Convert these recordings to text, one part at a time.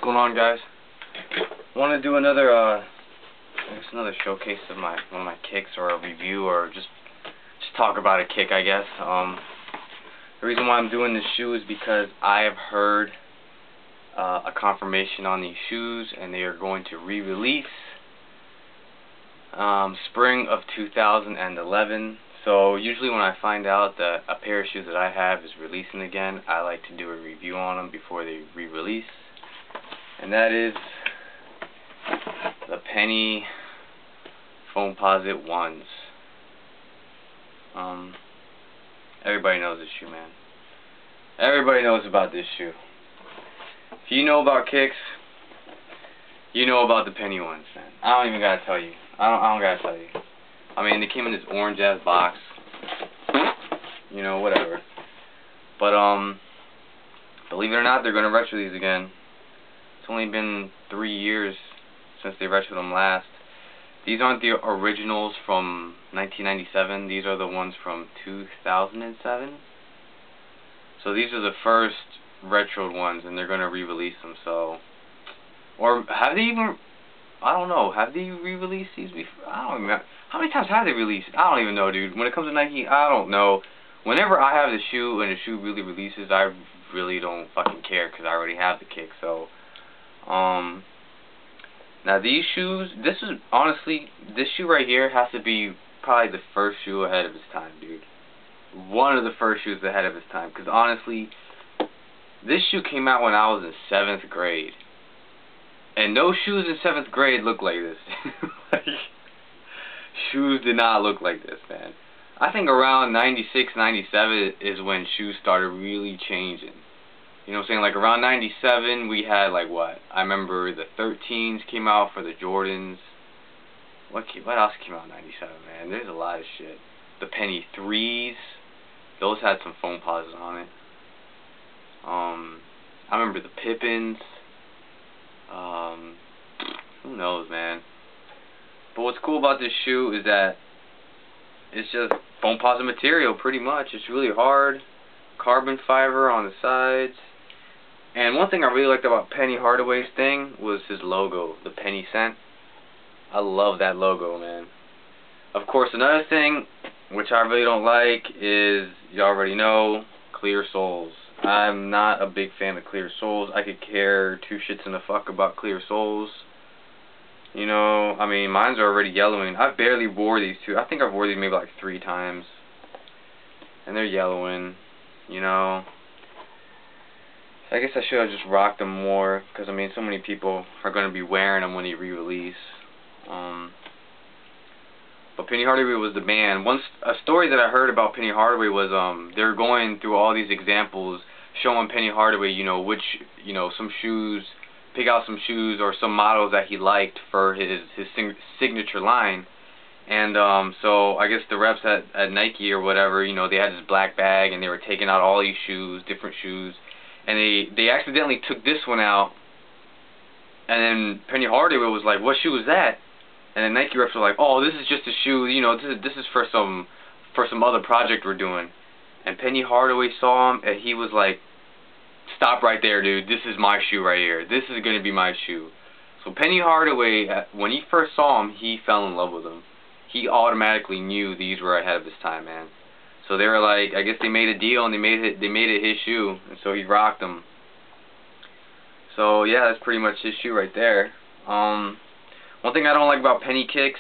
going on, guys? Want to do another I guess another showcase of one of my kicks, or a review, or just talk about a kick, I guess. The reason why I'm doing this shoe is because I have heard a confirmation on these shoes, and they are going to re-release spring of 2011. So usually when I find out that a pair of shoes that I have is releasing again, I like to do a review on them before they re-release. And that is the Penny Foamposite ones. Everybody knows this shoe, man. Everybody knows about this shoe. If you know about kicks, you know about the Penny ones, man. I don't even gotta tell you. I don't gotta tell you. I mean, they came in this orange ass box. You know, whatever. But believe it or not, they're gonna retro these again. It's only been 3 years since they retroed them last. These aren't the originals from 1997. These are the ones from 2007. So these are the first retroed ones, and they're gonna re-release them. So, or have they even? I don't know. Have they re-released these before? I don't remember. How many times have they released? I don't even know, dude. When it comes to Nike, I don't know. Whenever I have the shoe and the shoe really releases, I really don't fucking care because I already have the kick. So, now these shoes, this is honestly, this shoe right here has to be probably the first shoe ahead of its time, dude. One of the first shoes ahead of its time, because honestly, this shoe came out when I was in 7th grade. And no shoes in 7th grade look like this. Like, shoes did not look like this, man. I think around 96, 97 is when shoes started really changing. You know what I'm saying? Like around 97, we had like what? I remember the 13s came out for the Jordans. What else came out in 97, man? There's a lot of shit. The Penny 3s. Those had some Foamposites on it. I remember the Pippins. Who knows, man? But what's cool about this shoe is that it's just Foamposite material, pretty much. It's really hard. Carbon fiber on the sides. And one thing I really liked about Penny Hardaway's thing was his logo, the penny cent. I love that logo, man. Of course, another thing which I really don't like is, you already know, clear soles. I'm not a big fan of clear soles. I could care two shits in the fuck about clear soles. You know, I mean, mine's are already yellowing. I barely wore these two. I think I've wore these maybe like 3 times. And they're yellowing, you know. I guess I should have just rocked them more, because I mean, so many people are going to be wearing them when they re-release. But Penny Hardaway was the band. A story that I heard about Penny Hardaway was they're going through all these examples showing Penny Hardaway, you know, which, you know, some shoes, pick out some shoes or some models that he liked for his signature line. And so I guess the reps at Nike or whatever, you know, they had this black bag and they were taking out all these shoes, different shoes. And they accidentally took this one out, and then Penny Hardaway was like, "What shoe is that?" And then Nike reps were like, "Oh, this is just a shoe. You know, this is for some other project we're doing." And Penny Hardaway saw him, and he was like, "Stop right there, dude. This is my shoe right here. This is gonna be my shoe." So Penny Hardaway, when he first saw him, he fell in love with them. He automatically knew these were ahead of his time, man. So they were like, I guess they made a deal and they made it his shoe, and so he rocked them. So yeah, that's pretty much his shoe right there. One thing I don't like about Penny kicks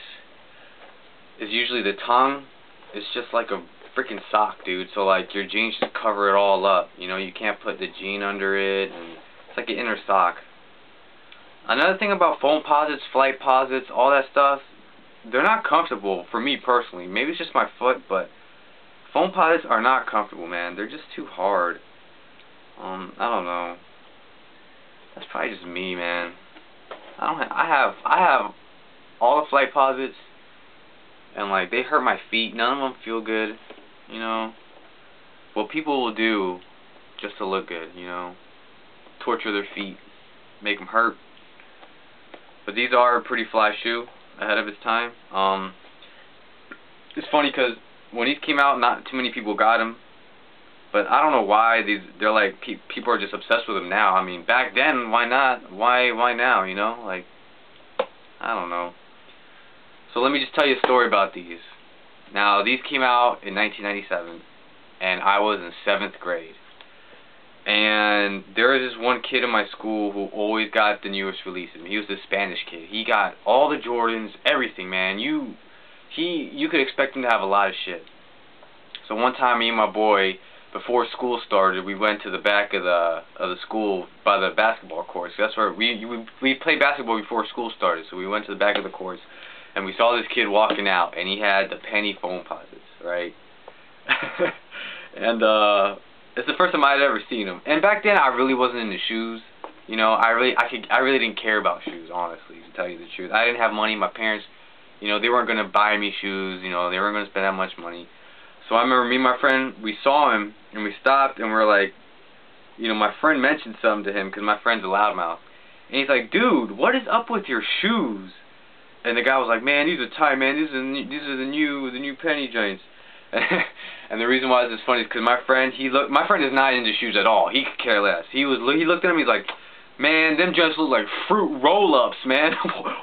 is usually the tongue. It's just like a freaking sock, dude. So like your jeans just cover it all up. You know, you can't put the jean under it, and it's like an inner sock. Another thing about Foamposites, Flightposites, all that stuff, they're not comfortable for me personally. Maybe it's just my foot, but Foamposites are not comfortable, man. They're just too hard. I don't know. That's probably just me, man. I have all the Flightposites, and like they hurt my feet. None of them feel good, you know. What people will do just to look good, you know, torture their feet, make them hurt. But these are a pretty fly shoe, ahead of its time. It's funny because when these came out, not too many people got them. But I don't know why they're like people are just obsessed with them now. I mean, back then, why not? Why now? You know, like, I don't know. So let me just tell you a story about these. Now, these came out in 1997, and I was in 7th grade. And there was this one kid in my school who always got the newest releases. He was this Spanish kid. He got all the Jordans, everything, man. You could expect him to have a lot of shit. So one time, me and my boy, before school started, we went to the back of the school by the basketball courts. That's where we played basketball before school started. So we went to the back of the courts, and we saw this kid walking out, and he had the penny Foamposites, right? And it's the first time I had ever seen them. And back then, I really wasn't into shoes. You know, I really didn't care about shoes, honestly, to tell you the truth. I didn't have money. My parents, you know, they weren't gonna buy me shoes. You know, they weren't gonna spend that much money. So I remember me and my friend, we saw him, and we stopped, and we're like, you know, my friend mentioned something to him, because my friend's a loudmouth. And he's like, dude, what is up with your shoes? And the guy was like, man, these are tight, man. These are the new penny joints. And the reason why this is funny is because my friend is not into shoes at all. He could care less. He looked at him, he's like, man, them joints look like fruit roll-ups, man.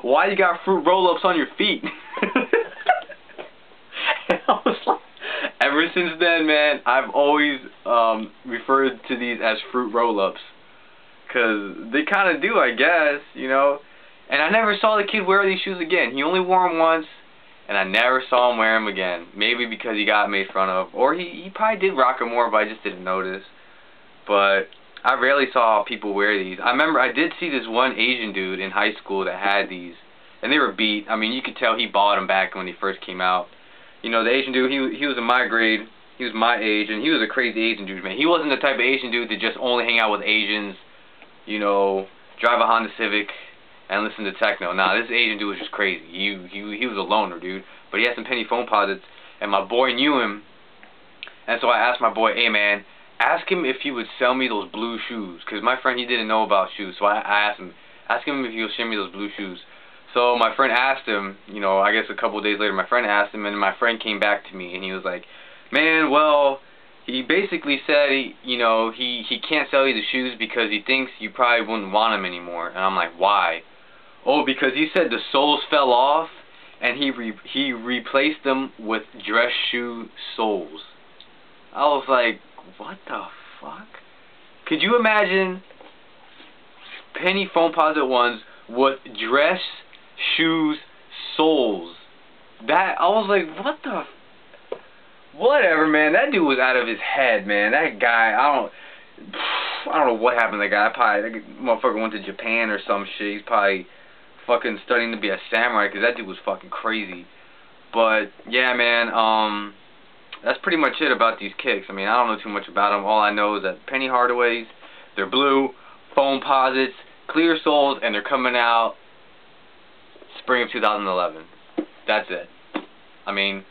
Why you got fruit roll-ups on your feet? And I was like, ever since then, man, I've always referred to these as fruit roll-ups, because they kind of do, I guess, you know. And I never saw the kid wear these shoes again. He only wore them once, and I never saw him wear them again. Maybe because he got made fun of, or he probably did rock them more, but I just didn't notice. But I rarely saw people wear these. I remember I did see this one Asian dude in high school that had these, and they were beat. I mean, you could tell he bought them back when they first came out. You know, the Asian dude, he was in my grade, he was my age, and he was a crazy Asian dude, man. He wasn't the type of Asian dude to just only hang out with Asians, you know, drive a Honda Civic, and listen to techno. Nah, this Asian dude was just crazy. He was a loner, dude. But he had some penny Foamposites, and my boy knew him, and so I asked my boy, hey, man, ask him if he would sell me those blue shoes, because my friend, he didn't know about shoes, so I asked him, ask him if he would send me those blue shoes. So my friend asked him, you know, I guess a couple of days later, my friend asked him, and my friend came back to me, and he was like, man, well, he basically said, he can't sell you the shoes because he thinks you probably wouldn't want them anymore. And I'm like, why? Oh, because he said the soles fell off, and he replaced them with dress shoe soles. I was like, what the fuck? Could you imagine penny Foamposite ones with dress shoes soles? That, I was like, what the whatever, man. That dude was out of his head, man. That guy, I don't know what happened to that guy. That motherfucker went to Japan or some shit. He's probably fucking studying to be a samurai, because that dude was fucking crazy. But yeah, man, that's pretty much it about these kicks. I mean, I don't know too much about them. All I know is that Penny Hardaways, they're blue, Foamposites, clear soles, and they're coming out spring of 2011. That's it. I mean,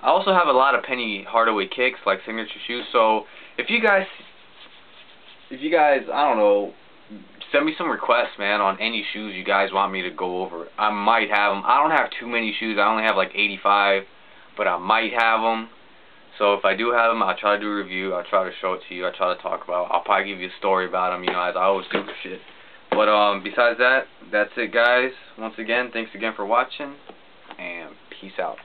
I also have a lot of Penny Hardaway kicks, like signature shoes. So if you guys, I don't know, send me some requests, man, on any shoes you guys want me to go over. I might have them. I don't have too many shoes. I only have like 85, but I might have them. So if I do have them, I'll try to do a review. I'll try to show it to you. I'll try to talk about it. I'll probably give you a story about them, you know, as I always do for shit. But besides that, that's it, guys. Once again, thanks again for watching, and peace out.